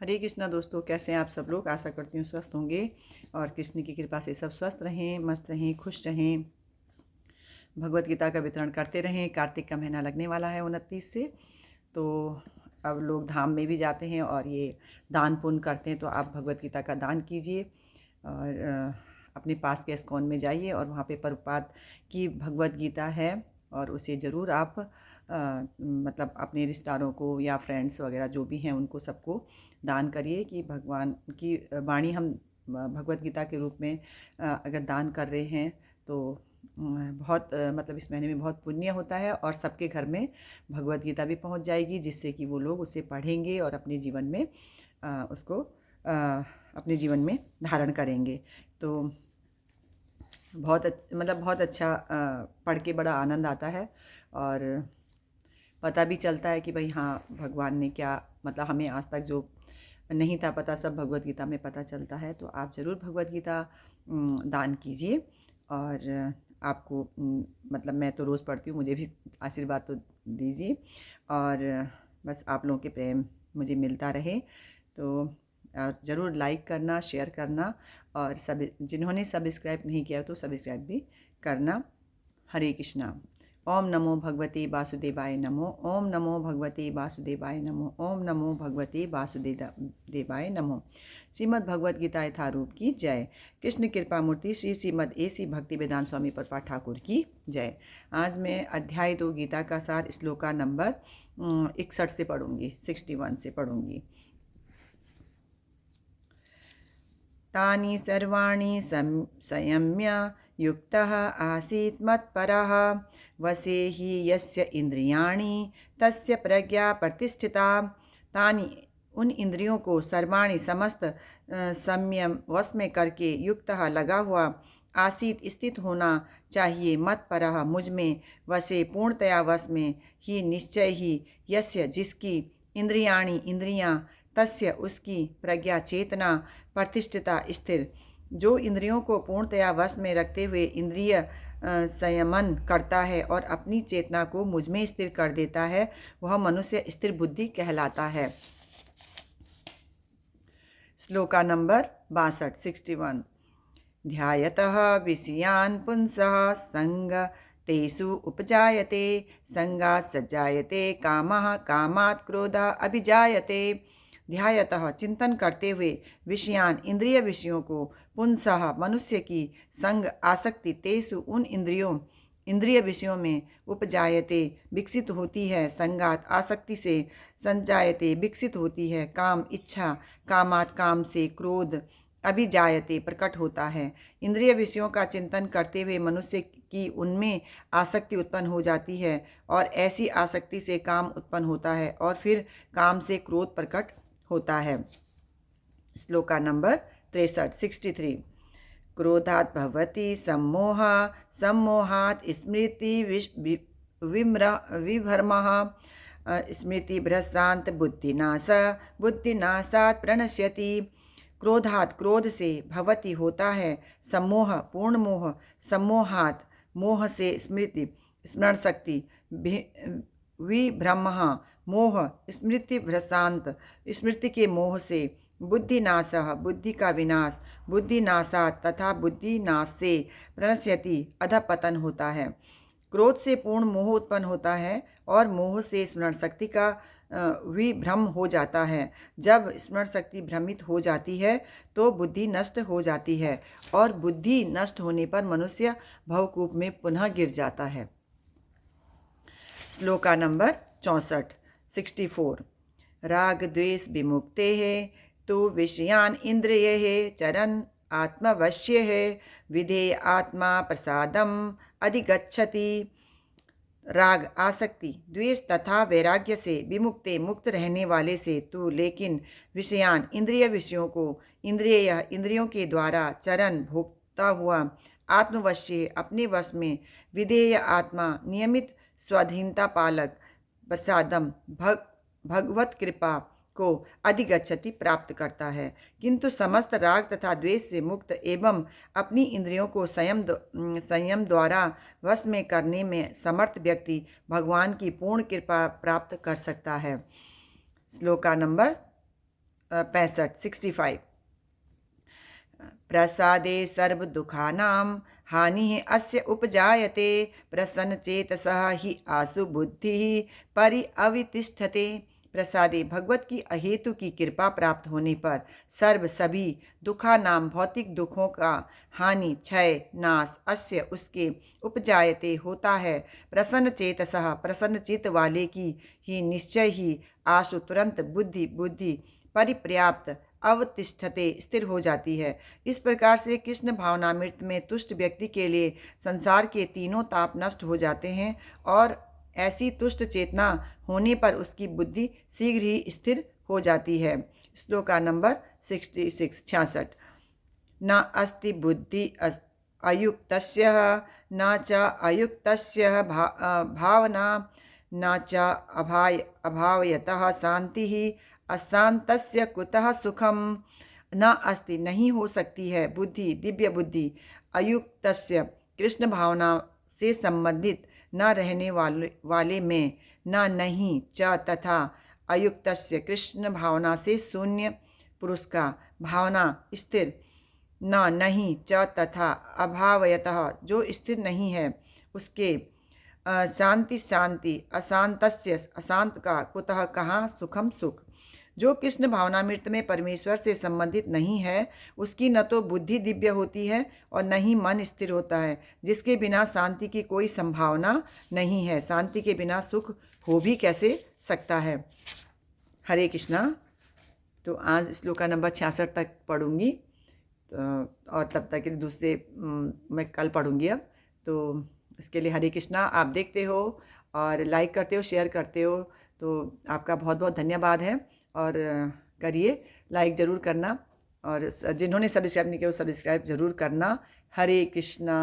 हरे कृष्णा दोस्तों, कैसे हैं आप सब लोग। आशा करती हूँ स्वस्थ होंगे और कृष्ण की कृपा से सब स्वस्थ रहें, मस्त रहें, खुश रहें। भगवत गीता का वितरण करते रहें। कार्तिक का महीना लगने वाला है 29 से, तो अब लोग धाम में भी जाते हैं और ये दान पुण्य करते हैं। तो आप भगवत गीता का दान कीजिए और अपने पास के इस्कॉन में जाइए और वहाँ पे प्रभुपाद की भगवत गीता है और उसे ज़रूर आप मतलब अपने रिश्तेदारों को या फ्रेंड्स वगैरह जो भी हैं उनको सबको दान करिए कि भगवान की वाणी हम भगवत गीता के रूप में अगर दान कर रहे हैं तो बहुत मतलब इस महीने में बहुत पुण्य होता है और सबके घर में भगवत गीता भी पहुंच जाएगी, जिससे कि वो लोग उसे पढ़ेंगे और अपने जीवन में उसको अपने जीवन में धारण करेंगे। तो बहुत अच्छा पढ़ के बड़ा आनंद आता है और पता भी चलता है कि भाई हाँ, भगवान ने क्या मतलब हमें आज तक जो नहीं था पता सब भगवत गीता में पता चलता है। तो आप ज़रूर भगवत गीता दान कीजिए और आपको मतलब मैं तो रोज़ पढ़ती हूँ, मुझे भी आशीर्वाद तो दीजिए और बस आप लोगों के प्रेम मुझे मिलता रहे। तो ज़रूर लाइक करना, शेयर करना और सब जिन्होंने सब्सक्राइब नहीं किया तो सब्सक्राइब भी करना। हरे कृष्णा। ओम नमो भगवते वासुदेवाय नमो। ओम नमो भगवते वासुदेवाय नमो। ओम नमो भगवते वासुदेवाय नमो। श्रीमद् भगवद गीता यथारूप की जय। कृष्ण कृपा मूर्ति श्री श्रीमद् AC भक्ति वेदांत स्वामी प्रभुपाद ठाकुर की जय। आज मैं अध्याय 2 गीता का सार श्लोका नंबर 61 से पढ़ूंगी, 61 से पढ़ूंगी। तानि सर्वाणि संयम्य युक्तः आसीत् मत्परः वशे हि यस्य इंद्रियाणि तस्य प्रज्ञा प्रतिष्ठिता। तानि उन इंद्रियों को सर्वाणि समस्त संयम वश में करके युक्तः लगा हुआ आसीत स्थित होना चाहिए मत्परः मुझ में वशे पूर्णतया वश में ही निश्चय ही यस्य जिसकी इंद्रियाणि इंद्रियां तस्य उसकी प्रज्ञा चेतना प्रतिष्ठिता स्थिर। जो इंद्रियों को पूर्णतया वश में रखते हुए इंद्रिय संयमन करता है और अपनी चेतना को मुझ में स्थिर कर देता है वह मनुष्य स्थिर बुद्धि कहलाता है। श्लोका नंबर 62 61। ध्यायतः विषयान् पुंसः संग तेषु उपजायते संगात् सज्जायते कामः कामात् क्रोधः अभिजायते। ध्यायतः चिंतन करते हुए विषयान इंद्रिय विषयों को पुंसः मनुष्य की संग आसक्ति तेषु उन इंद्रिय विषयों में उपजायते विकसित होती है संगात आसक्ति से संजायते विकसित होती है काम इच्छा कामात काम से क्रोध अभिजायते प्रकट होता है। इंद्रिय विषयों का चिंतन करते हुए मनुष्य की उनमें आसक्ति उत्पन्न हो जाती है और ऐसी आसक्ति से काम उत्पन्न होता है और फिर काम से क्रोध प्रकट होता है। श्लोका नंबर 63 63। क्रोधात् भवति सम्मोह सम्मोहात् स्मृति विभ्रमः स्मृति भ्रष्टान्त बुद्धिनाश बुद्धिनाशात् प्रणश्यति। क्रोधात् क्रोध से भवति होता है सम्मोह पूर्ण मोह सम्मोहात् मोह से स्मृति स्मरण शक्ति विभ्रमः मोह स्मृति भ्रष्टान्त स्मृति के मोह से बुद्धिनाशः बुद्धि का विनाश बुद्धिनाशात् तथा बुद्धिनाश से प्रणश्यति अधपतन होता है। क्रोध से पूर्ण मोह उत्पन्न होता है और मोह से स्मरण शक्ति का विभ्रम हो जाता है। जब स्मरण शक्ति भ्रमित हो जाती है तो बुद्धि नष्ट हो जाती है और बुद्धि नष्ट होने पर मनुष्य भवकूप में पुनः गिर जाता है। श्लोका नंबर 64 64। राग द्वेष विमुक्ते है तो विषयान इंद्रिय है चरन आत्मवश्य है विधेय आत्मा प्रसादम अधिगच्छति। राग आसक्ति द्वेष तथा वैराग्य से विमुक्ते मुक्त रहने वाले से तू लेकिन विषयान इंद्रिय विषयों को इंद्रियों के द्वारा चरण भोगता हुआ आत्मवश्य अपने वश में विधेय आत्मा नियमित स्वाधीनता पालक प्रसादम भगवत कृपा को अधिगच्छति प्राप्त करता है। किंतु समस्त राग तथा द्वेष से मुक्त एवं अपनी इंद्रियों को संयम द्वारा वश में करने में समर्थ व्यक्ति भगवान की पूर्ण कृपा प्राप्त कर सकता है। श्लोका नंबर 65 65। प्रसादे सर्वदुःखानां हानिः अस्य उपजायते प्रसन्नचेतसः हि आसु बुद्धिः परिअवितिष्ठते। प्रसादे भगवत की अहेतु की कृपा प्राप्त होने पर सर्व सभी दुखा नाम भौतिक दुखों का हानि क्षय नाश अस्य उसके उपजायते होता है प्रसन्न चेतसः प्रसन्न चित्त वाले की ही निश्चय ही आशु तुरंत बुद्धि बुद्धि परिपर्याप्त अवतिष्ठते स्थिर हो जाती है। इस प्रकार से कृष्ण भावनामृत में तुष्ट व्यक्ति के लिए संसार के तीनों ताप नष्ट हो जाते हैं और ऐसी तुष्ट चेतना होने पर उसकी बुद्धि शीघ्र ही स्थिर हो जाती है। श्लोका नंबर 66 न अस्ति बुद्धि अयुक्तस्य न च अयुक्तस्य भावना न च अभावयतः शांतिः अशांतस्य कुतः सुखम। न अस्ति नहीं हो सकती है बुद्धि दिव्य बुद्धि अयुक्तस्य कृष्ण भावना से संबंधित न रहने वाले में न नहीं च तथा अयुक्तस्य कृष्ण भावना से शून्य पुरुष का भावना स्थिर न नहीं च तथा अभावयतः जो स्थिर नहीं है उसके शांति शांति अशांतस्य अशांत का कुतः कहाँ सुखम सुख। जो कृष्ण भावनामृत में परमेश्वर से संबंधित नहीं है उसकी न तो बुद्धि दिव्य होती है और न ही मन स्थिर होता है जिसके बिना शांति की कोई संभावना नहीं है। शांति के बिना सुख हो भी कैसे सकता है। हरे कृष्णा। तो आज श्लोका नंबर 66 तक पढ़ूंगी और तब तक के दूसरे मैं कल पढ़ूंगी। अब तो इसके लिए हरे कृष्णा। आप देखते हो और लाइक करते हो शेयर करते हो तो आपका बहुत बहुत धन्यवाद है और करिए लाइक ज़रूर करना और जिन्होंने सब्सक्राइब नहीं किया वो सब्सक्राइब ज़रूर करना। हरे कृष्णा।